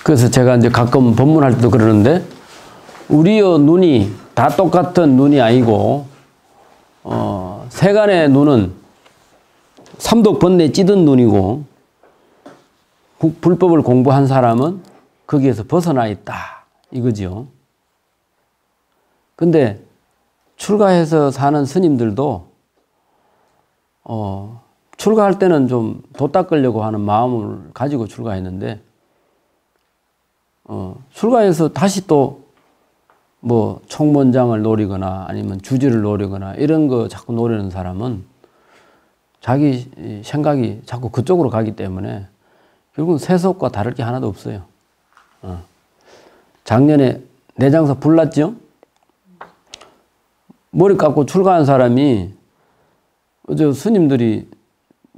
그래서 제가 이제 가끔 법문할 때도 그러는데, 우리의 눈이 다 똑같은 눈이 아니고, 세간의 눈은 삼독 번뇌 찌든 눈이고, 불법을 공부한 사람은 거기에서 벗어나 있다. 이거죠. 근데 출가해서 사는 스님들도, 출가할 때는 좀 도 닦으려고 하는 마음을 가지고 출가했는데, 출가해서 다시 또 뭐 총문장을 노리거나 아니면 주지를 노리거나 이런 거 자꾸 노리는 사람은 자기 생각이 자꾸 그쪽으로 가기 때문에 결국은 세속과 다를 게 하나도 없어요. 작년에 내장사 불났죠? 머리 깎고 출가한 사람이 어제 스님들이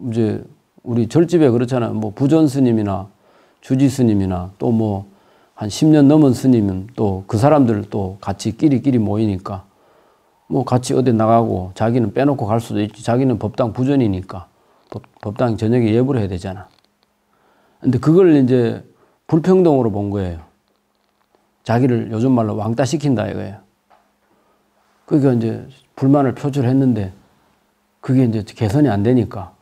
이제 우리 절집에 그렇잖아요. 뭐 부전 스님이나 주지 스님이나 또 뭐 한 10년 넘은 스님은 또 그 사람들 또 같이 끼리끼리 모이니까 뭐 같이 어디 나가고 자기는 빼놓고 갈 수도 있지. 자기는 법당 부전이니까 법당 저녁에 예불 해야 되잖아. 근데 그걸 이제 불평등으로 본 거예요. 자기를 요즘 말로 왕따 시킨다 이거예요. 그러니까 이제 불만을 표출했는데 그게 이제 개선이 안 되니까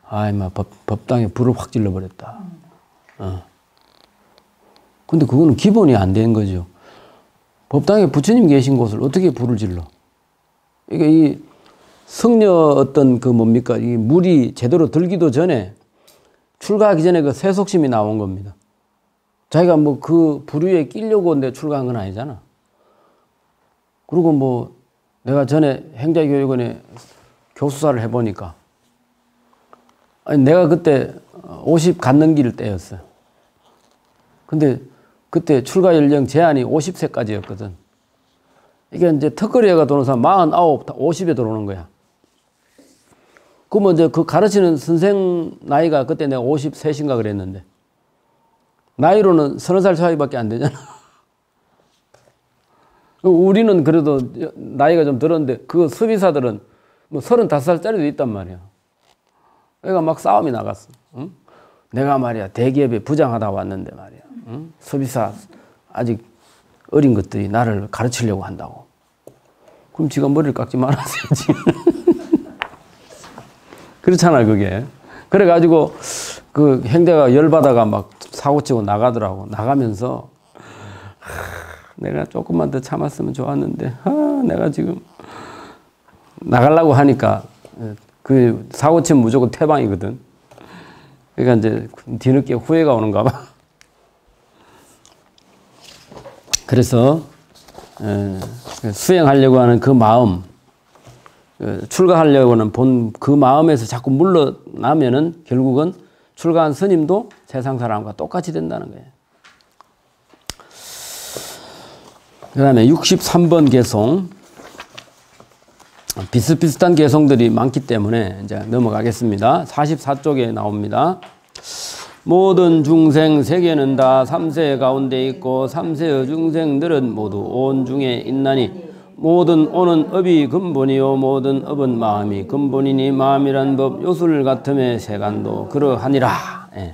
아이마 법당에 불을 확 질러버렸다. 근데 그거는 기본이 안 된 거죠. 법당에 부처님 계신 곳을 어떻게 불을 질러? 이게 이 성녀 어떤 그 뭡니까? 이 물이 제대로 들기도 전에 출가하기 전에 그 세속심이 나온 겁니다. 자기가 뭐 그 불 위에 끼려고 내 출가한 건 아니잖아. 그리고 뭐 내가 전에 행자교육원에 교수사를 해보니까 아니 내가 그때 50 갖는 때였어요. 근데 그때 출가 연령 제한이 50세까지였거든. 이게 이제 턱걸이가 도는 사람 49, 50에 들어오는 거야. 그러면 이제 그 가르치는 선생 나이가 그때 내가 53인가 그랬는데 나이로는 30살 차이밖에 안 되잖아. 우리는 그래도 나이가 좀 들었는데 그 수비사들은 뭐 35살짜리도 있단 말이야. 그러니까 막 싸움이 나갔어. 응? 내가 말이야 대기업에 부장하다 왔는데 말이야. 응? 수비사 아직 어린 것들이 나를 가르치려고 한다고. 그럼 지가 머리를 깎지 말았어야지. 그렇잖아 그게. 그래가지고 그 행대가 열받아가 막 사고치고 나가더라고. 나가면서 내가 조금만 더 참았으면 좋았는데 내가 지금 나가려고 하니까 그 사고치면 무조건 퇴방이거든. 그러니까 이제 뒤늦게 후회가 오는가 봐. 그래서 수행하려고 하는 그 마음, 출가하려고 하는 본 그 마음에서 자꾸 물러나면은 결국은 출가한 스님도 세상 사람과 똑같이 된다는 거예요. 그 다음에 63번 개송. 비슷비슷한 개송들이 많기 때문에 이제 넘어가겠습니다. 44쪽에 나옵니다. 모든 중생 세계는 다 삼세 가운데 있고 삼세의 중생들은 모두 온 중에 있나니 모든 온은 업이 근본이요 모든 업은 마음이 근본이니 마음이란 법 요술 같음의 세간도 그러하니라. 예.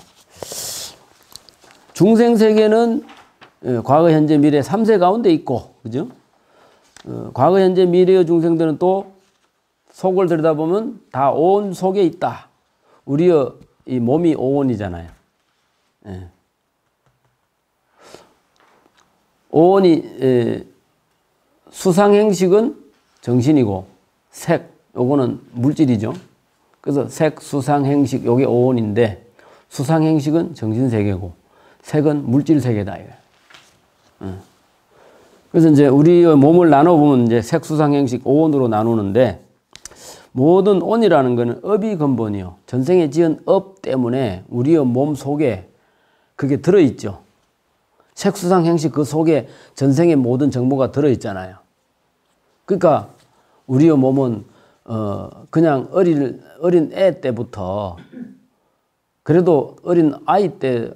중생 세계는 과거 현재 미래 삼세 가운데 있고 그죠? 과거 현재 미래의 중생들은 또 속을 들여다보면 다 온 속에 있다. 우리의 이 몸이 오온이잖아요. 예. 오온이 수상행식은 정신이고 색 요거는 물질이죠. 그래서 색, 수상행식 요게 오온인데 수상행식은 정신세계고 색은 물질세계다. 그래서 이제 우리의 몸을 나눠보면 이제 색, 수상행식 오온으로 나누는데 모든 온이라는 것은 업이 근본이요. 전생에 지은 업 때문에 우리의 몸 속에 그게 들어있죠. 색수상행식 그 속에 전생의 모든 정보가 들어있잖아요. 그러니까 우리의 몸은 그냥 어린 애 때부터 그래도 어린 아이 때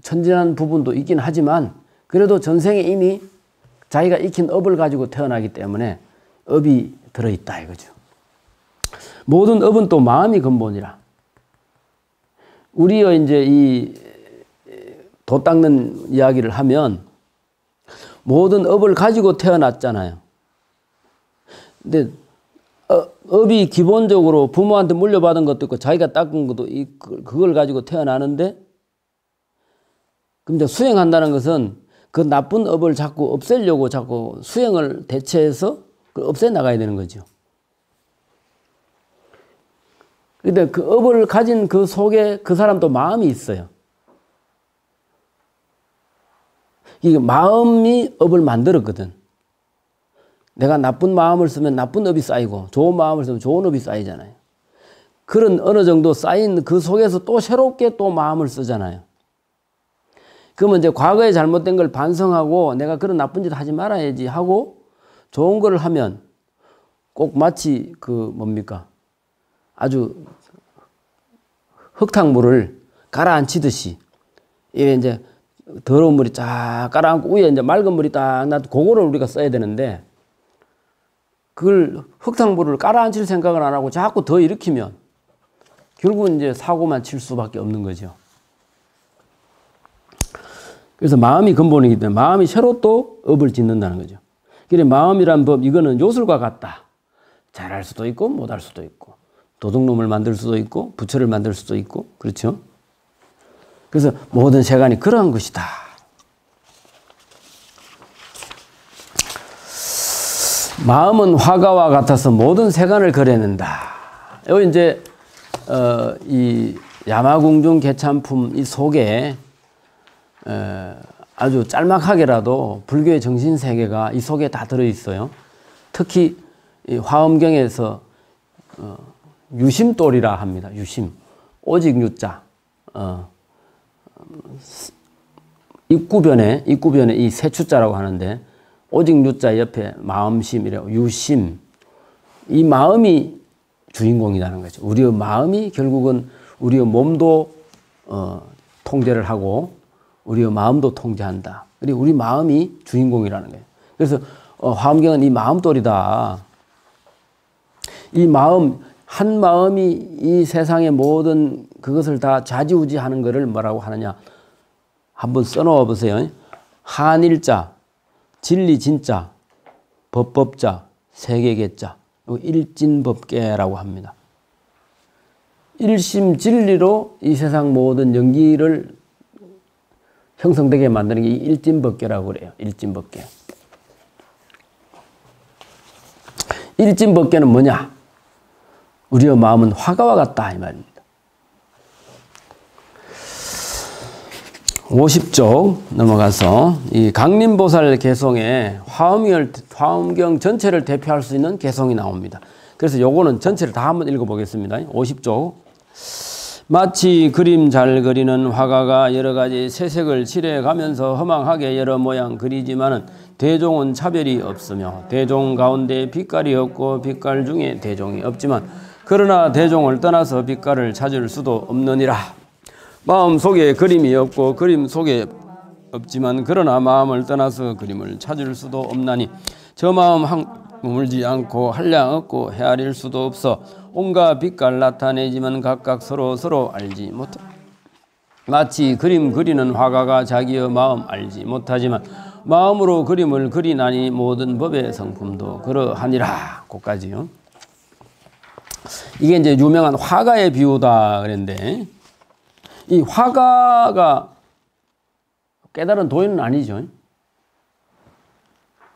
천진한 부분도 있긴 하지만 그래도 전생에 이미 자기가 익힌 업을 가지고 태어나기 때문에 업이 들어있다 이거죠. 모든 업은 또 마음이 근본이라. 우리의 이제 이 도 닦는 이야기를 하면 모든 업을 가지고 태어났잖아요. 근데 업이 기본적으로 부모한테 물려받은 것도 있고 자기가 닦은 것도 그걸 가지고 태어나는데, 근데 수행한다는 것은 그 나쁜 업을 자꾸 없애려고 자꾸 수행을 대체해서 없애 나가야 되는 거죠. 근데 그 업을 가진 그 속에 그 사람도 마음이 있어요. 이 마음이 업을 만들었거든. 내가 나쁜 마음을 쓰면 나쁜 업이 쌓이고 좋은 마음을 쓰면 좋은 업이 쌓이잖아요. 그런 어느 정도 쌓인 그 속에서 또 새롭게 또 마음을 쓰잖아요. 그러면 이제 과거에 잘못된 걸 반성하고 내가 그런 나쁜 짓 하지 말아야지 하고 좋은 걸 하면 꼭 마치 그 뭡니까? 아주 흙탕물을 가라앉히듯이 이게 이제 더러운 물이 쫙 깔아앉고 위에 이제 맑은 물이 딱 놔도 그거를 우리가 써야 되는데, 그걸 흙탕물을 깔아앉힐 생각을 안 하고 자꾸 더 일으키면 결국은 이제 사고만 칠 수밖에 없는 거죠. 그래서 마음이 근본이기 때문에 마음이 새로 또 업을 짓는다는 거죠. 그래 마음이란 법, 이거는 요술과 같다. 잘할 수도 있고 못할 수도 있고 도둑놈을 만들 수도 있고 부처를 만들 수도 있고, 그렇죠? 그래서 모든 세간이 그러한 것이다. 마음은 화가와 같아서 모든 세간을 그려낸다. 여기 이제 이 야마궁중 개참품 이 속에 아주 짤막하게라도 불교의 정신 세계가 이 속에 다 들어 있어요. 특히 이 화엄경에서 유심돌이라 합니다. 유심, 오직 유자. 입구변에 이 세추자라고 하는데, 오직 유자 옆에 마음심이라고, 유심. 이 마음이 주인공이라는 거죠. 우리의 마음이 결국은 우리의 몸도 통제를 하고 우리의 마음도 통제한다. 그리고 우리 마음이 주인공이라는 거예요. 그래서 화엄경은 이 마음돌이다. 이 마음, 한 마음이 이 세상의 모든 그것을 다 좌지우지하는 것을 뭐라고 하느냐. 한번 써놓아 보세요. 한일자, 진리진자, 법법자, 세계계자, 일진법계라고 합니다. 일심진리로 이 세상 모든 연기를 형성되게 만드는 게 일진법계라고 그래요. 일진법계. 일진법계는 뭐냐? 우리의 마음은 화가와 같다 이 말입니다. 50쪽 넘어가서 이 강림보살 개성에 화엄경 전체를 대표할 수 있는 개성이 나옵니다. 그래서 요거는 전체를 다 한번 읽어보겠습니다. 50쪽. 마치 그림 잘 그리는 화가가 여러 가지 새색을 칠해가면서 허망하게 여러 모양 그리지만은 대종은 차별이 없으며 대종 가운데 빛깔이 없고 빛깔 중에 대종이 없지만 그러나 대종을 떠나서 빛깔을 찾을 수도 없느니라. 마음 속에 그림이 없고 그림 속에 없지만 그러나 마음을 떠나서 그림을 찾을 수도 없나니 저 마음 머물지 않고 한량 없고 헤아릴 수도 없어 온갖 빛깔 나타내지만 각각 서로 알지 못해. 마치 그림 그리는 화가가 자기의 마음 알지 못하지만 마음으로 그림을 그리나니 모든 법의 성품도 그러하니라. 그까지요. 이게 이제 유명한 화가의 비유다 그랬는데, 이 화가가 깨달은 도인은 아니죠.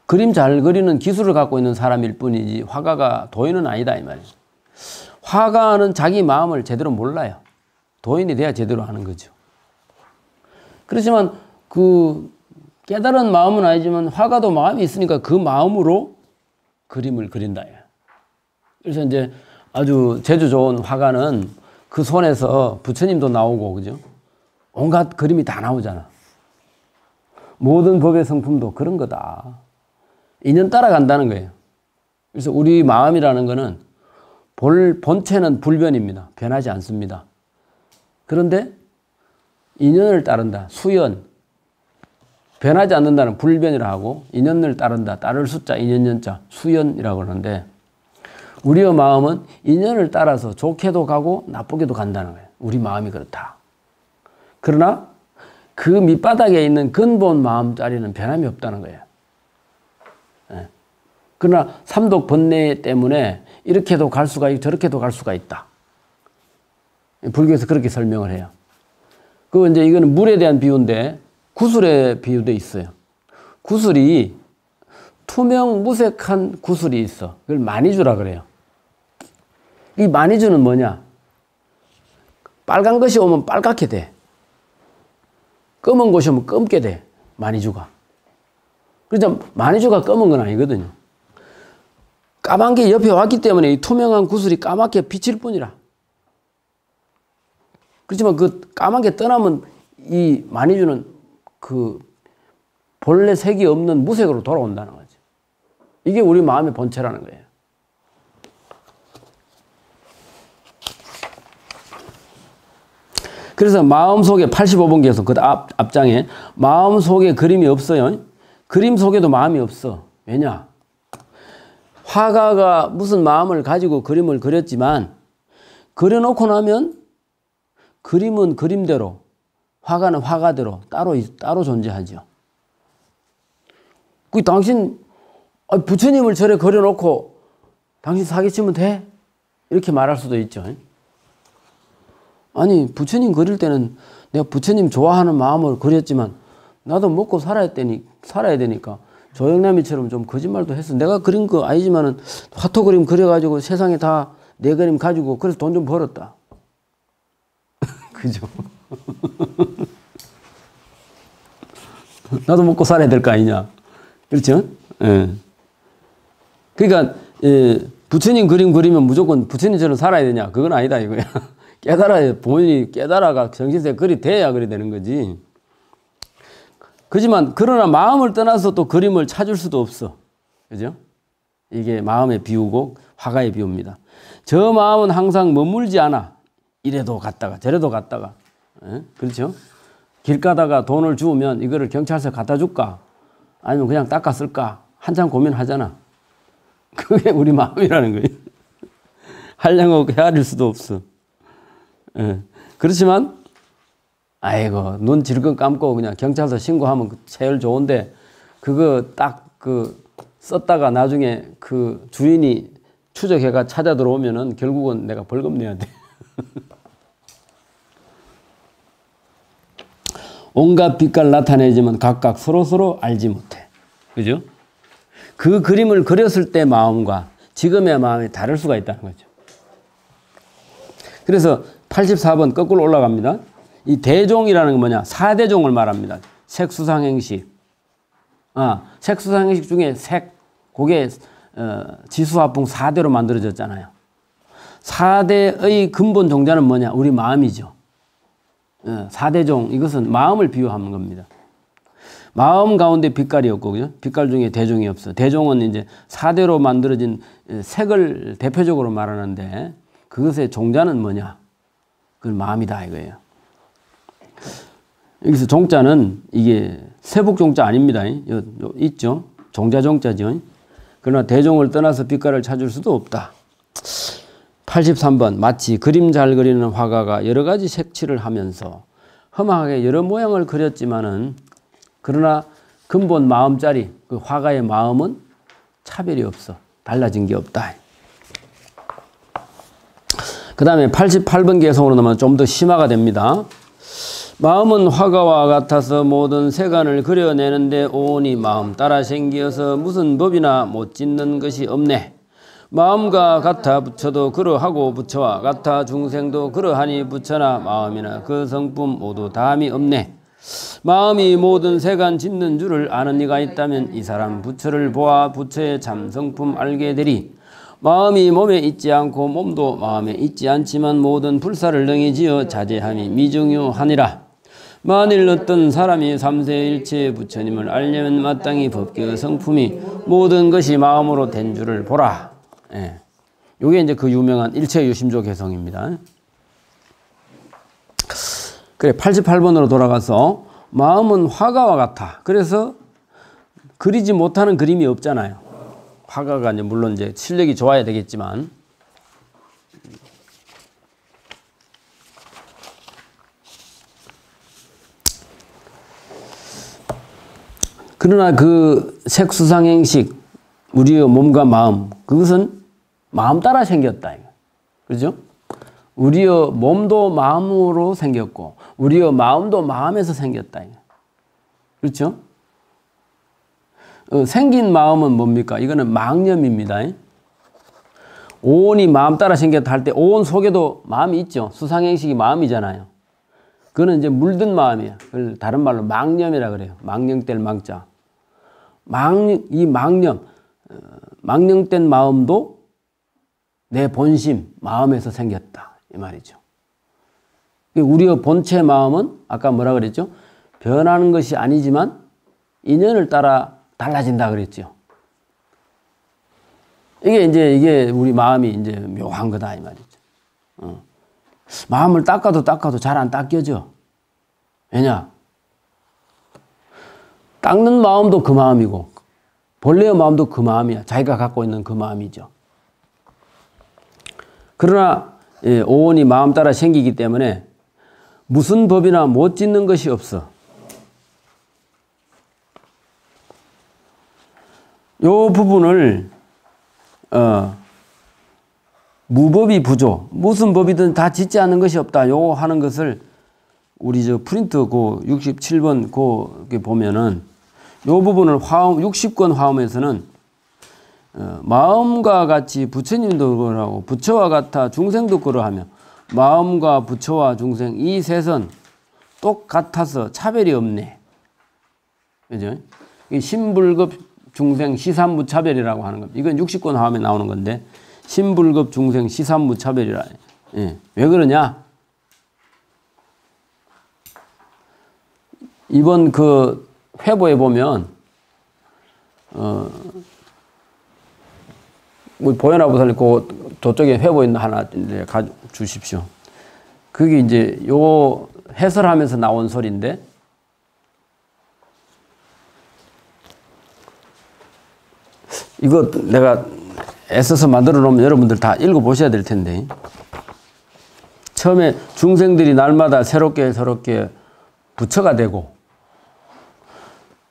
그림 잘 그리는 기술을 갖고 있는 사람일 뿐이지 화가가 도인은 아니다 이 말이죠. 화가는 자기 마음을 제대로 몰라요. 도인이 돼야 제대로 하는 거죠. 그렇지만 그 깨달은 마음은 아니지만 화가도 마음이 있으니까 그 마음으로 그림을 그린다. 그래서 이제 아주 재주 좋은 화가는 그 손에서 부처님도 나오고, 그죠? 온갖 그림이 다 나오잖아. 모든 법의 성품도 그런 거다. 인연 따라간다는 거예요. 그래서 우리 마음이라는 거는 본체는 불변입니다. 변하지 않습니다. 그런데 인연을 따른다. 수연. 변하지 않는다는 불변이라 하고, 인연을 따른다. 따를 숫자, 인연연자, 수연이라고 하는데, 우리의 마음은 인연을 따라서 좋게도 가고 나쁘게도 간다는 거예요. 우리 마음이 그렇다. 그러나 그 밑바닥에 있는 근본 마음자리는 변함이 없다는 거예요. 예. 그러나 삼독 번뇌 때문에 이렇게도 갈 수가 있고 저렇게도 갈 수가 있다. 불교에서 그렇게 설명을 해요. 그 이제 이거는 물에 대한 비유인데 구슬에 비유돼 있어요. 구슬이 투명 무색한 구슬이 있어. 그걸 마니주라 그래요. 이 마니주는 뭐냐? 빨간 것이 오면 빨갛게 돼. 검은 것이 오면 검게 돼. 마니주가. 그래서 마니주가 검은 건 아니거든요. 까만 게 옆에 왔기 때문에 이 투명한 구슬이 까맣게 비칠 뿐이라. 그렇지만 그 까만 게 떠나면 이 마니주는 그 본래 색이 없는 무색으로 돌아온다는 거죠. 이게 우리 마음의 본체라는 거예요. 그래서 마음속에 85번 계속 그 앞장에 마음속에 그림이 없어요. 그림 속에도 마음이 없어. 왜냐? 화가가 무슨 마음을 가지고 그림을 그렸지만 그려놓고 나면 그림은 그림대로 화가는 화가대로 따로 존재하죠. 그 당신 부처님을 절에 그려놓고 당신 사기치면 돼? 이렇게 말할 수도 있죠. 아니 부처님 그릴 때는 내가 부처님 좋아하는 마음을 그렸지만 나도 먹고 살아야 되니까 조영남이처럼 좀 거짓말도 했어. 내가 그린 거 아니지만은 화토 그림 그려가지고 세상에 다 내 그림 가지고 그래서 돈 좀 벌었다. 그죠? 나도 먹고 살아야 될 거 아니냐. 그렇죠? 예. 그러니까 부처님 그림 그리면 무조건 부처님처럼 살아야 되냐? 그건 아니다 이거야. 본인이 깨달아가 정신세 그리 돼야 그리 되는 거지. 그지만 그러나 마음을 떠나서 또 그림을 찾을 수도 없어. 그죠? 이게 마음의 비유고 화가의 비유입니다. 저 마음은 항상 머물지 않아. 이래도 갔다가 저래도 갔다가. 그렇죠? 길 가다가 돈을 주우면 이거를 경찰서에 갖다 줄까? 아니면 그냥 닦아 쓸까? 한참 고민하잖아. 그게 우리 마음이라는 거예요. 하려고 헤아릴 수도 없어. 그렇지만 아이고 눈 질끈 감고 그냥 경찰서 신고하면 제일 좋은데 그거 딱 썼다가 나중에 그 주인이 추적해가 찾아 들어오면은 결국은 내가 벌금 내야 돼. 온갖 빛깔 나타내지만 각각 서로서로 알지 못해. 그죠? 그 그림을 그렸을 때 마음과 지금의 마음이 다를 수가 있다는 거죠. 그래서 84번 거꾸로 올라갑니다. 이 대종이라는 건 뭐냐? 4대종을 말합니다. 색수상행식. 색수상행식 중에 그게 지수화풍 4대로 만들어졌잖아요. 4대의 근본 종자는 뭐냐? 우리 마음이죠. 4대종, 이것은 마음을 비유하는 겁니다. 마음 가운데 빛깔이 없고, 그죠? 빛깔 중에 대종이 없어. 대종은 이제 4대로 만들어진 색을 대표적으로 말하는데, 그것의 종자는 뭐냐? 그건 마음이다, 이거예요. 여기서 종자는 이게 세북종자 아닙니다. 있죠? 종자죠. 그러나 대종을 떠나서 빛깔을 찾을 수도 없다. 83번 마치 그림 잘 그리는 화가가 여러 가지 색칠을 하면서 험하게 여러 모양을 그렸지만은 그러나 근본 마음자리 그 화가의 마음은 차별이 없어. 달라진 게 없다. 그 다음에 88번 개성으로 넘어가면 좀 더 심화가 됩니다. 마음은 화가와 같아서 모든 세간을 그려내는데 오온이 마음 따라 생기어서 무슨 법이나 못 짓는 것이 없네. 마음과 같아 부처도 그러하고 부처와 같아 중생도 그러하니 부처나 마음이나 그 성품 모두 다함이 없네. 마음이 모든 세간 짓는 줄을 아는 이가 있다면 이 사람 부처를 보아 부처의 참 성품 알게 되리. 마음이 몸에 있지 않고 몸도 마음에 있지 않지만 모든 불사를 능히 지어 자제함이 미중요하니라. 만일 어떤 사람이 삼세일체 부처님을 알려면 마땅히 법계의 성품이 모든 것이 마음으로 된 줄을 보라. 요게 이제 그 유명한 일체유심조 개성입니다. 그래, 88번으로 돌아가서 마음은 화가와 같아. 그래서 그리지 못하는 그림이 없잖아요. 화가가 이제 물론 이제 실력이 좋아야 되겠지만 그러나 그 색수상행식, 우리의 몸과 마음, 그것은 마음 따라 생겼다. 그렇죠? 우리의 몸도 마음으로 생겼고, 우리의 마음도 마음에서 생겼다. 그렇죠? 생긴 마음은 뭡니까? 이거는 망념입니다. 오온이 마음 따라 생겼다 할 때 오온 속에도 마음이 있죠. 수상행식이 마음이잖아요. 그거는 이제 물든 마음이에요. 그걸 다른 말로 망념이라 그래요. 망령될 망자. 이 망령된 마음도 내 본심, 마음에서 생겼다. 이 말이죠. 우리의 본체 마음은 아까 뭐라 그랬죠? 변하는 것이 아니지만 인연을 따라 달라진다 그랬죠. 이게 우리 마음이 이제 묘한 거다 이 말이죠. 마음을 닦아도 잘 안 닦여져. 왜냐? 닦는 마음도 그 마음이고 본래의 마음도 그 마음이야. 자기가 갖고 있는 그 마음이죠. 그러나 오온이 마음 따라 생기기 때문에 무슨 법이나 못 짓는 것이 없어. 요 부분을 무법이 부조, 무슨 법이든 다 짓지 않는 것이 없다. 요 하는 것을 우리 저 프린트 그 67번 그 보면은 요 부분을 화음 60권 화음에서는 마음과 같이 부처님도 그러하고 부처와 같아 중생도 그러하며 마음과 부처와 중생 이 셋은 똑같아서 차별이 없네. 그죠? 이 신불급 중생 시삼무차별이라고 하는 겁니다. 이건 60권 화음에 나오는 건데 신불급 중생 시삼무차별이라. 예. 왜 그러냐? 이번 그 회보에 보면 뭐 보현하고서는 그 저쪽에 회보 있는 하나 가 주십시오. 그게 이제 요 해설하면서 나온 소리인데 이거 내가 애써서 만들어 놓으면 여러분들 다 읽어 보셔야 될 텐데 처음에 중생들이 날마다 새롭게 부처가 되고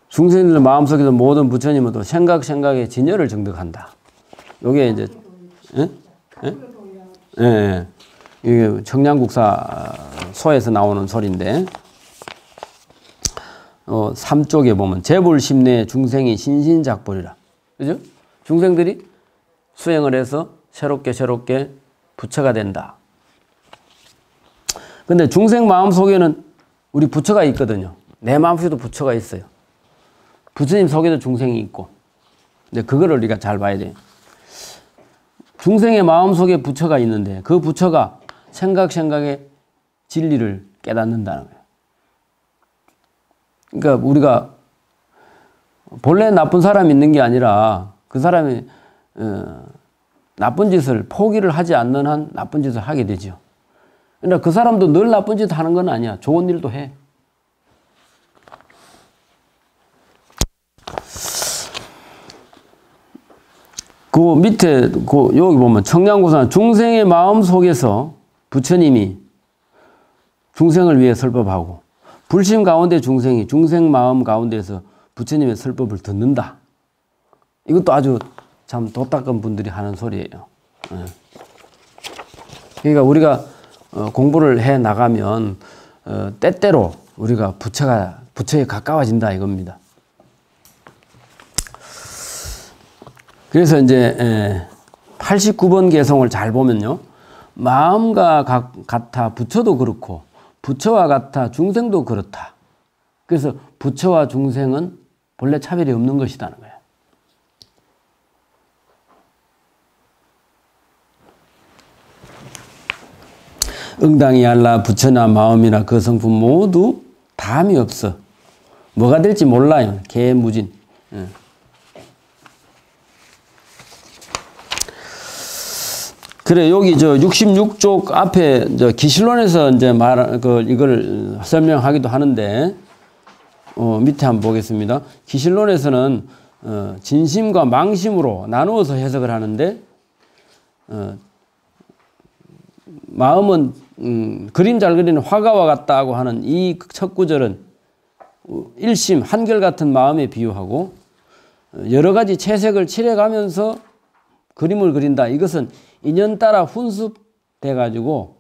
중생들 마음속에서 모든 부처님은 또 생각에 진열을 정득한다. 요게 이제 이게 청량국사 소에서 나오는 소리인데 3쪽에 보면 재불심내 중생이 신신작불이라. 그죠? 중생들이 수행을 해서 새롭게 부처가 된다. 근데 중생 마음 속에는 우리 부처가 있거든요. 내 마음 속에도 부처가 있어요. 부처님 속에도 중생이 있고. 근데 그거를 우리가 잘 봐야 돼요. 중생의 마음 속에 부처가 있는데 그 부처가 생각의 진리를 깨닫는다는 거예요. 그러니까 우리가 본래 나쁜 사람이 있는 게 아니라 그 사람이 나쁜 짓을 포기를 하지 않는 한 나쁜 짓을 하게 되죠. 그러나 그 사람도 늘 나쁜 짓 하는 건 아니야. 좋은 일도 해. 그 밑에 여기 보면 청량고사 중생의 마음 속에서 부처님이 중생을 위해 설법하고 불심 가운데 중생이 중생 마음 가운데서 부처님의 설법을 듣는다. 이것도 아주 참 도닦은 분들이 하는 소리예요. 그러니까 우리가 공부를 해 나가면 때때로 우리가 부처에 가까워진다 이겁니다. 그래서 이제 89번 개성을 잘 보면요. 마음과 같아 부처도 그렇고 부처와 같아 중생도 그렇다. 그래서 부처와 중생은 본래 차별이 없는 것이라는 거예요. 응당이 알라 부처나 마음이나 그 성품 모두 담이 없어. 뭐가 될지 몰라요. 개무진. 그래 여기 저 66쪽 앞에 저 기실론에서 이제 이걸 설명하기도 하는데 밑에 한번 보겠습니다. 기실론에서는 진심과 망심으로 나누어서 해석을 하는데 마음은 그림 잘 그리는 화가와 같다고 하는 이 첫 구절은 일심 한결같은 마음에 비유하고 여러 가지 채색을 칠해가면서 그림을 그린다. 이것은 인연 따라 훈습돼 가지고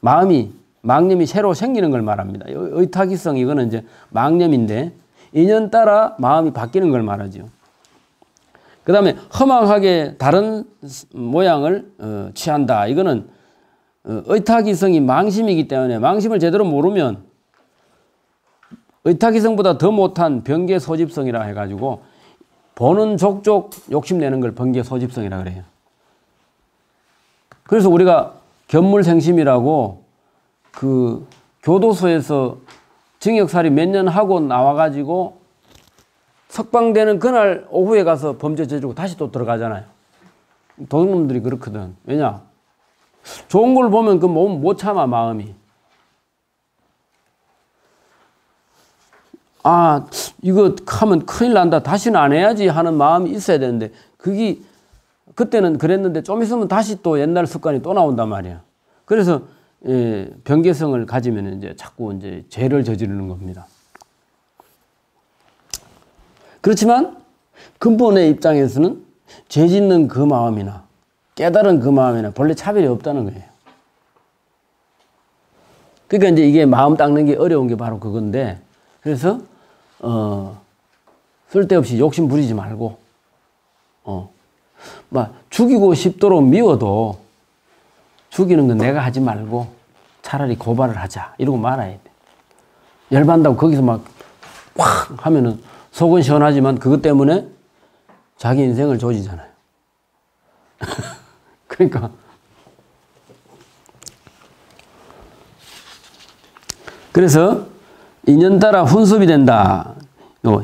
망념이 새로 생기는 걸 말합니다. 의탁이성 이거는 이제 망념인데 인연 따라 마음이 바뀌는 걸 말하죠. 그 다음에 험악하게 다른 모양을 취한다. 이거는 의탁이성이 망심이기 때문에 망심을 제대로 모르면 의탁이성보다 더 못한 변개소집성이라 해가지고 보는 족족 욕심내는 걸 변개소집성이라 그래요. 그래서 우리가 견물생심이라고 그 교도소에서 징역살이 몇 년 하고 나와가지고 석방되는 그날 오후에 가서 범죄 저지르고 다시 또 들어가잖아요. 도둑놈들이 그렇거든. 왜냐? 좋은 걸 보면 그 몸 못 참아, 마음이. 아, 이거 하면 큰일 난다. 다시는 안 해야지 하는 마음이 있어야 되는데, 그때는 그랬는데 좀 있으면 다시 또 옛날 습관이 또 나온단 말이야. 그래서, 변개성을 가지면 이제 자꾸 이제 죄를 저지르는 겁니다. 그렇지만 근본의 입장에서는 죄 짓는 그 마음이나 깨달은 그 마음이나 본래 차별이 없다는 거예요. 그러니까 이제 이게 마음 닦는 게 어려운 게 바로 그건데, 그래서 쓸데없이 욕심 부리지 말고 막 죽이고 싶도록 미워도 죽이는 건 내가 하지 말고 차라리 고발을 하자 이러고 말아야 돼. 열받는다고 거기서 막 확 하면은 속은 시원하지만 그것 때문에 자기 인생을 조지잖아요. 그러니까 그래서 인연 따라 훈습이 된다.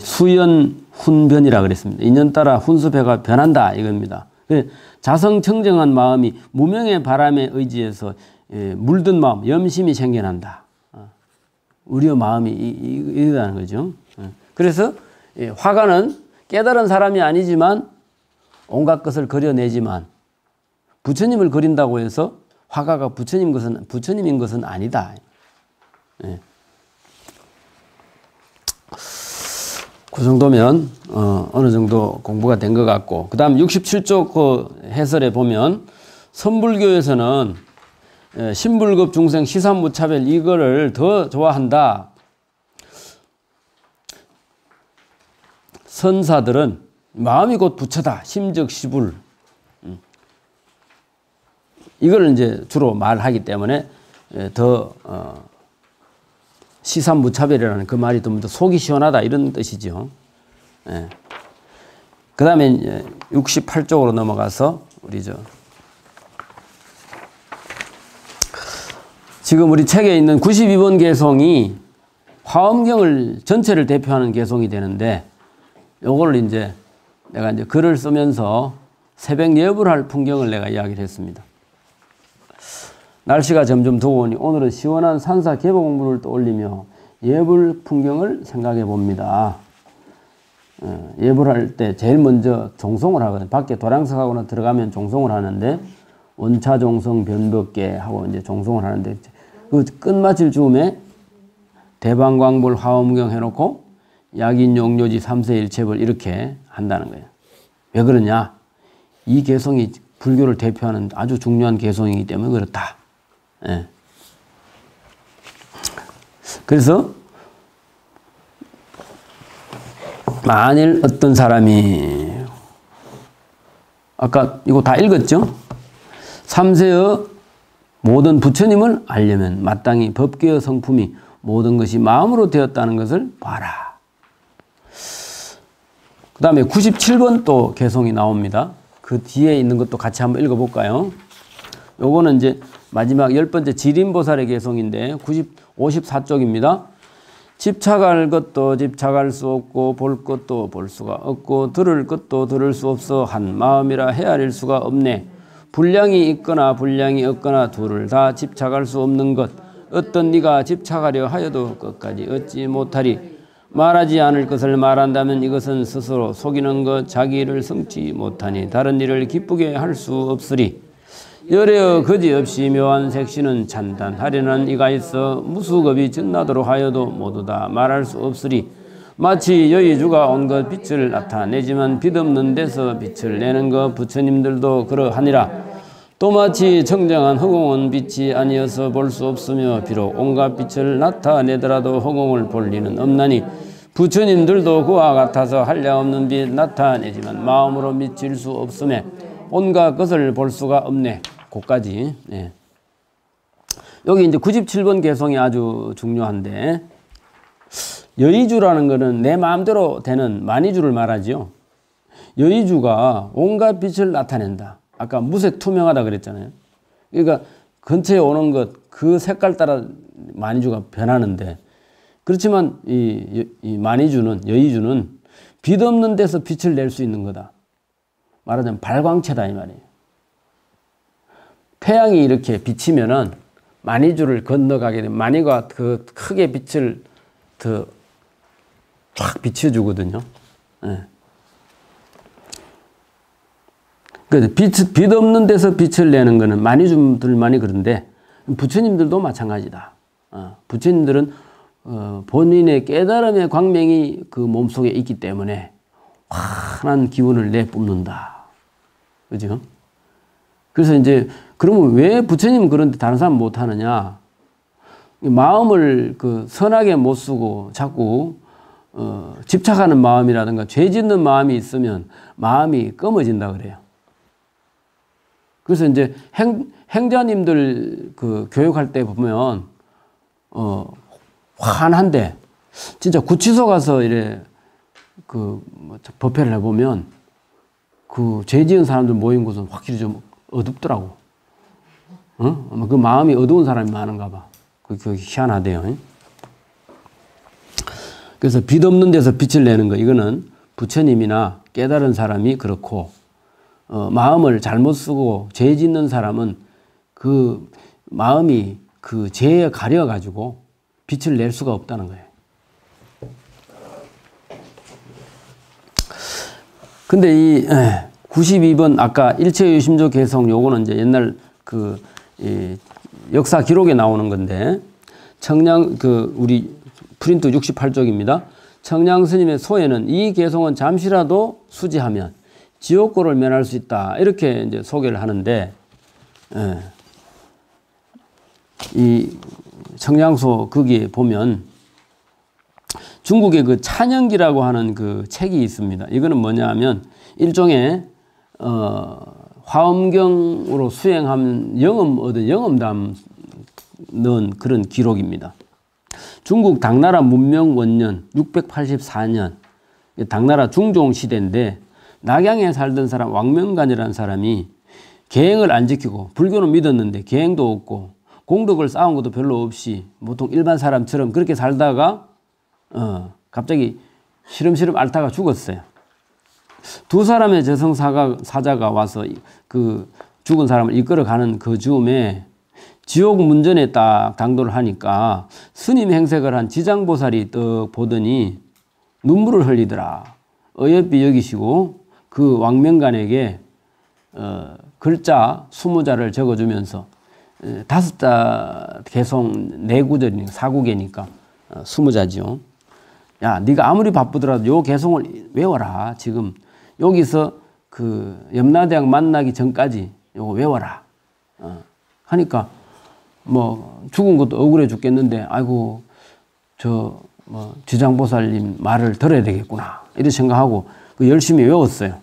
수연 훈변이라 그랬습니다. 인연 따라 훈습해가 변한다 이겁니다. 자성청정한 마음이 무명의 바람에 의지해서 물든 마음, 염심이 생겨난다. 우리의 마음이 이러다는 거죠. 그래서 화가는 깨달은 사람이 아니지만 온갖 것을 그려내지만 부처님을 그린다고 해서 화가가 부처님인 것은 아니다. 그 정도면 어느 정도 공부가 된 것 같고, 그 다음 67쪽 그 해설에 보면 선불교에서는 신불급 중생 시산무차별 이거를 더 좋아한다. 선사들은 마음이 곧 부처다. 심적 시불. 이걸 이제 주로 말하기 때문에 더 시산무차별이라는 그 말이 좀 더 속이 시원하다 이런 뜻이죠. 그 다음에 68쪽으로 넘어가서 지금 우리 책에 있는 92번 개송이 화엄경을 전체를 대표하는 개송이 되는데 요거를 이제 내가 이제 글을 쓰면서 새벽 예불 할 풍경을 내가 이야기를 했습니다. 날씨가 점점 더우니 오늘은 시원한 산사 개보공부를 떠올리며 예불 풍경을 생각해 봅니다. 예불할 때 제일 먼저 종송을 하거든요. 밖에 도량석하고는 들어가면 종송을 하는데 원차 종송 변법계 하고 이제 종송을 하는데 그 끝마칠 즈음에 대방광불 화엄경 해놓고 약인 용료지 삼세일체불 이렇게 한다는 거예요. 왜 그러냐? 이 개송이 불교를 대표하는 아주 중요한 개송이기 때문에 그렇다. 그래서 만일 어떤 사람이 아까 이거 다 읽었죠? 삼세의 모든 부처님을 알려면 마땅히 법계의 성품이 모든 것이 마음으로 되었다는 것을 봐라. 그 다음에 97번 또 개송이 나옵니다. 그 뒤에 있는 것도 같이 한번 읽어볼까요? 요거는 이제 마지막 10번째 지림보살의 개송인데 54쪽입니다. 집착할 것도 집착할 수 없고 볼 것도 볼 수가 없고 들을 것도 들을 수 없어 한 마음이라 헤아릴 수가 없네. 분량이 있거나 분량이 없거나 둘을 다 집착할 수 없는 것. 어떤 네가 집착하려 하여도 끝까지 얻지 못하리. 말하지 않을 것을 말한다면 이것은 스스로 속이는 것 자기를 성취 못하니 다른 일을 기쁘게 할 수 없으리. 열애어 거지없이 묘한 색시는 찬단하려는 이가 있어 무수겁이 전나도록 하여도 모두 다 말할 수 없으리. 마치 여의주가 온 것 빛을 나타내지만 빛 없는 데서 빛을 내는 것 부처님들도 그러하니라. 또 마치 청정한 허공은 빛이 아니어서 볼 수 없으며 비록 온갖 빛을 나타내더라도 허공을 볼 리는 없나니 부처님들도 그와 같아서 한량없는 빛 나타내지만 마음으로 미칠 수 없음에 온갖 것을 볼 수가 없네. 고까지. 네. 여기 이제 97번 개성이 아주 중요한데, 여의주라는 것은 내 마음대로 되는 만의주를 말하지요. 여의주가 온갖 빛을 나타낸다. 아까 무색 투명하다 그랬잖아요. 그러니까 근처에 오는 것, 그 색깔 따라 만의주가 변하는데, 그렇지만 이 만의주는, 여의주는 빛 없는 데서 빛을 낼 수 있는 거다. 말하자면 발광체다 이 말이에요. 태양이 이렇게 비치면은 만의주를 건너가게 되면 만의가 그 크게 빛을 더 쫙 비춰주거든요. 네. 그래서 빛 없는 데서 빛을 내는 거는 만의주들만이 그런데 부처님들도 마찬가지다. 부처님들은 본인의 깨달음의 광명이 그 몸속에 있기 때문에 환한 기운을 내뿜는다. 그죠? 그래서 이제 그러면 왜 부처님은 그런데 다른 사람 못 하느냐? 마음을 그 선하게 못 쓰고 자꾸 집착하는 마음이라든가 죄 짓는 마음이 있으면 마음이 검어진다 그래요. 그래서 이제 행자님들 그 교육할 때 보면 환한데 진짜 구치소 가서 이래 그 법회를 해보면 그 죄 지은 사람들 모인 곳은 확실히 좀 어둡더라고. 그 마음이 어두운 사람이 많은가 봐. 그게 희한하대요. 그래서 빛 없는 데서 빛을 내는 거, 이거는 부처님이나 깨달은 사람이 그렇고, 마음을 잘못 쓰고 죄 짓는 사람은 그 마음이 그 죄에 가려가지고 빛을 낼 수가 없다는 거예요. 근데 이 92번 아까 일체유심조 개성 요거는 이제 옛날 그 역사 기록에 나오는 건데, 청량 우리 프린트 68쪽입니다. 청량 스님의 소에는 이 개성은 잠시라도 수지하면 지옥고를 면할 수 있다. 이렇게 이제 소개를 하는데, 이 청량소 거기에 보면 중국의 그 찬영기라고 하는 그 책이 있습니다. 이거는 뭐냐 하면 일종의 화엄경으로 수행하면 영음 얻은 영음담 넣은 그런 기록입니다. 중국 당나라 문명 원년 684년 당나라 중종 시대인데, 낙양에 살던 사람 왕명간이라는 사람이 계행을 안 지키고 불교는 믿었는데 계행도 없고 공덕을 쌓은 것도 별로 없이 보통 일반 사람처럼 그렇게 살다가 갑자기 시름시름 앓다가 죽었어요. 두 사람의 저승사자가 와서 그 죽은 사람을 이끌어가는 그 즈음에 지옥 문전에 딱 당도를 하니까 스님 행색을 한 지장보살이 떡 보더니 눈물을 흘리더라. 어여삐 여기시고 그 왕명간에게 글자 20자를 적어주면서 5자 개성 4구절이니까 4구개니까 20자지요. 야, 네가 아무리 바쁘더라도 요 개성을 외워라. 지금 여기서 그 염라대왕 만나기 전까지 요거 외워라. 하니까 뭐 죽은 것도 억울해 죽겠는데, 아이고 저 뭐 지장보살님 말을 들어야 되겠구나 이렇게 생각하고 그 열심히 외웠어요.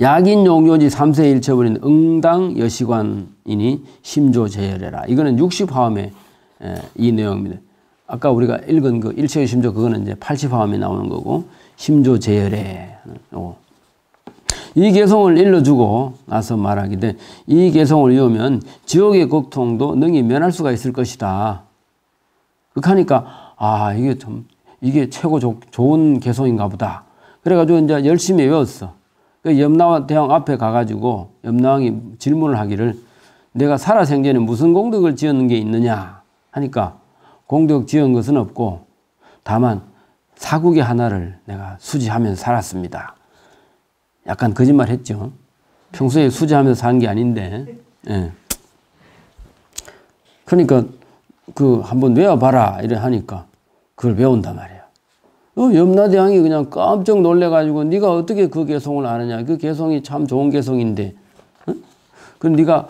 약인용요지 3세 일처버린 응당 여시관이니 심조제열해라. 이거는 60화엄의 이 내용입니다. 아까 우리가 읽은 그 일체의심조 그거는 이제 80화엄에 나오는 거고, 심조제열해. 이 개성을 일러주고 나서 말하기를 이 개성을 외우면 지옥의 고통도 능히 면할 수가 있을 것이다. 그렇게 하니까 이게 참 이게 최고 좋은 개성인가 보다. 그래가지고 이제 열심히 외웠어. 염라대왕 앞에 가가지고 염라왕이 질문을 하기를 내가 살아생전에 무슨 공덕을 지었는 게 있느냐 하니까 공덕 지은 것은 없고 다만 사국의 하나를 내가 수지하면서 살았습니다. 약간 거짓말 했죠. 평소에 수제하면서 산 게 아닌데. 예. 그러니까 그 한번 외워봐라 이래 하니까 그걸 외운단 말이야. 염라대왕이 그냥 깜짝 놀래가지고 네가 어떻게 그 개성을 아느냐. 그 개성이 참 좋은 개성인데. 그 네가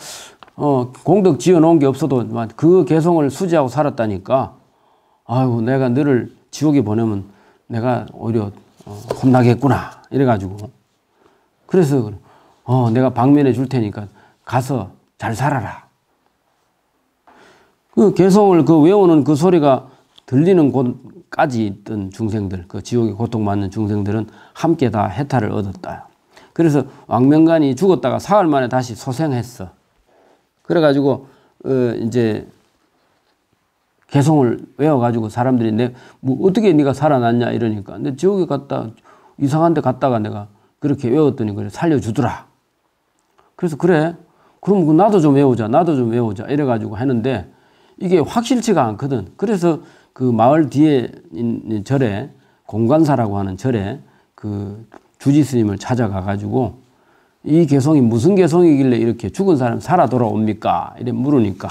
공덕 지어놓은 게 없어도 그 개성을 수지하고 살았다니까. 아이고 내가 너를 지옥에 보내면 내가 오히려 혼나겠구나 이래가지고. 그래서 내가 방면해 줄 테니까 가서 잘 살아라. 그 개성을 그 외우는 그 소리가 들리는 곳까지 있던 중생들, 그 지옥에 고통받는 중생들은 함께 다 해탈을 얻었다. 그래서 왕명간이 죽었다가 사흘 만에 다시 소생했어. 그래가지고 이제 개성을 외워가지고 사람들이 뭐 어떻게 네가 살아났냐 이러니까 근데 지옥에 갔다 이상한 데 갔다가 내가 그렇게 외웠더니 그래 살려주더라. 그래서 그래 그럼 나도 좀 외우자 나도 좀 외우자 이래가지고 하는데 이게 확실치가 않거든. 그래서 그 마을 뒤에 있는 절에 공관사라고 하는 절에 그 주지 스님을 찾아가가지고 이 개성이 무슨 개성이길래 이렇게 죽은 사람 살아 돌아옵니까? 이래 물으니까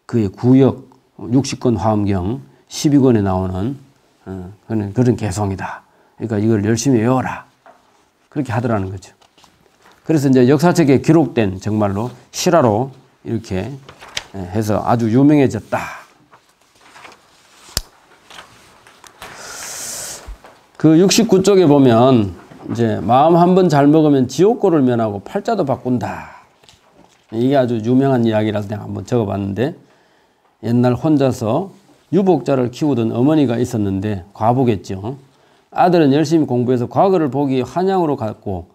그의 구역 60권 화엄경 12권에 나오는 그런 개성이다. 그러니까 이걸 열심히 외워라. 그렇게 하더라는 거죠. 그래서 이제 역사책에 기록된 정말로 실화로 이렇게 해서 아주 유명해졌다. 그 69쪽에 보면 이제 마음 한번 잘 먹으면 지옥고를 면하고 팔자도 바꾼다. 이게 아주 유명한 이야기라서 내가 한번 적어봤는데 옛날 혼자서 유복자를 키우던 어머니가 있었는데 과부겠죠. 아들은 열심히 공부해서 과거를 보기 한양으로 갔고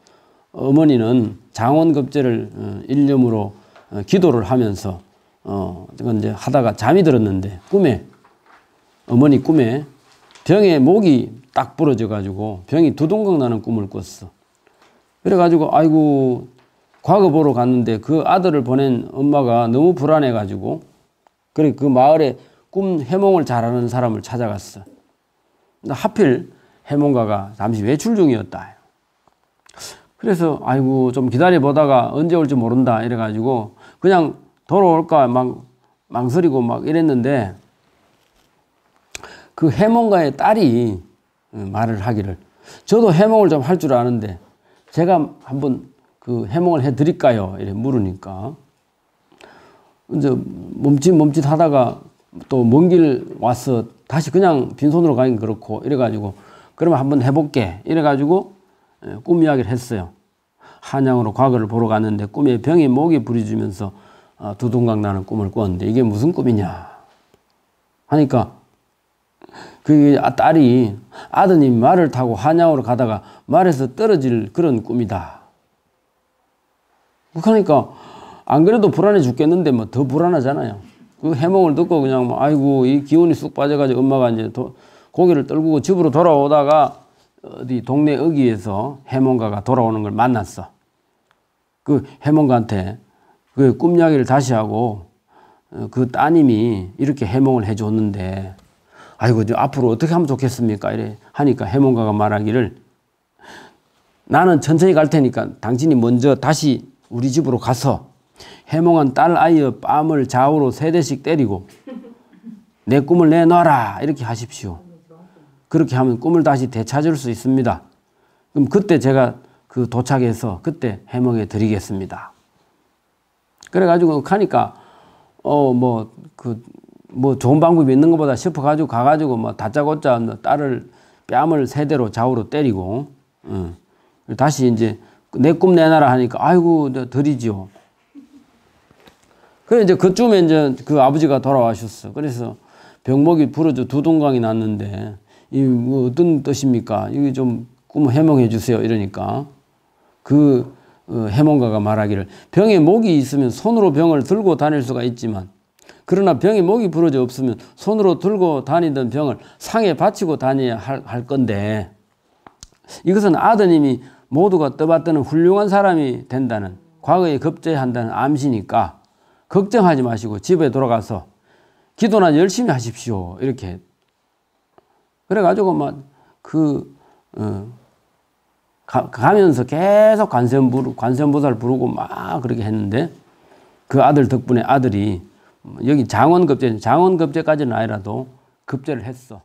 어머니는 장원급제를 일념으로 기도를 하면서 이건 이제 하다가 잠이 들었는데 어머니 꿈에 병에 목이 딱 부러져 가지고 병이 두동강 나는 꿈을 꿨어. 그래 가지고 아이고 과거 보러 갔는데 그 아들을 보낸 엄마가 너무 불안해 가지고 그래 그 마을에 꿈 해몽을 잘하는 사람을 찾아갔어. 근데 하필 해몽가가 잠시 외출 중이었다. 그래서 아이고 좀 기다려 보다가 언제 올지 모른다 이래 가지고 그냥 돌아올까 막 망설이고 막 이랬는데 그 해몽가의 딸이 말을 하기를 저도 해몽을 좀 할 줄 아는데 제가 한번 그 해몽을 해 드릴까요? 이래 물으니까 이제 멈칫 하다가 또 먼 길 와서 다시 그냥 빈손으로 가긴 그렇고 이래가지고 그러면 한번 해볼게 이래가지고 꿈 이야기를 했어요. 한양으로 과거를 보러 갔는데 꿈에 병이 목이 부러지면서 두동강 나는 꿈을 꿨는데 이게 무슨 꿈이냐 하니까 그 딸이 아드님 말을 타고 한양으로 가다가 말에서 떨어질 그런 꿈이다. 그러니까 안 그래도 불안해 죽겠는데 뭐 더 불안하잖아요. 그 해몽을 듣고 그냥 뭐 아이고 이 기운이 쑥 빠져가지고 엄마가 이제 고개를 떨구고 집으로 돌아오다가 어디 동네 어귀에서 해몽가가 돌아오는 걸 만났어. 그 해몽가한테 그 꿈 이야기를 다시 하고 그 따님이 이렇게 해몽을 해줬는데 아이고 앞으로 어떻게 하면 좋겠습니까? 이래 하니까 해몽가가 말하기를 나는 천천히 갈 테니까 당신이 먼저 다시 우리 집으로 가서 해몽한 딸 아이의 뺨을 좌우로 3대씩 때리고 내 꿈을 내놔라 이렇게 하십시오. 그렇게 하면 꿈을 다시 되찾을 수 있습니다. 그럼 그때 제가 그 도착해서 그때 해몽해 드리겠습니다. 그래가지고 가니까 뭐 좋은 방법이 있는 것보다 싶어가지고 가가지고 뭐 다짜고짜 딸을 뺨을 3대로 좌우로 때리고 다시 이제 내 꿈 내놔라 하니까 아이고 드리지요. 그래 이제 그쯤에 이제 그 아버지가 돌아와셨어. 그래서 병목이 부러져 두동강이 났는데 이 뭐 어떤 뜻입니까? 이게 좀 꿈 해몽해 주세요. 이러니까 그 해몽가가 말하기를 병에 목이 있으면 손으로 병을 들고 다닐 수가 있지만 그러나 병에 목이 부러져 없으면 손으로 들고 다니던 병을 상에 받치고 다녀야 할 건데 이것은 아드님이 모두가 떠받드는 훌륭한 사람이 된다는 과거에 급제한다는 암시니까 걱정하지 마시고 집에 돌아가서 기도나 열심히 하십시오. 이렇게. 그래가지고 막 가면서 계속 관세음보살 부르고 막 그렇게 했는데 그 아들 덕분에 아들이 여기 장원급제까지는 아니라도 급제를 했어.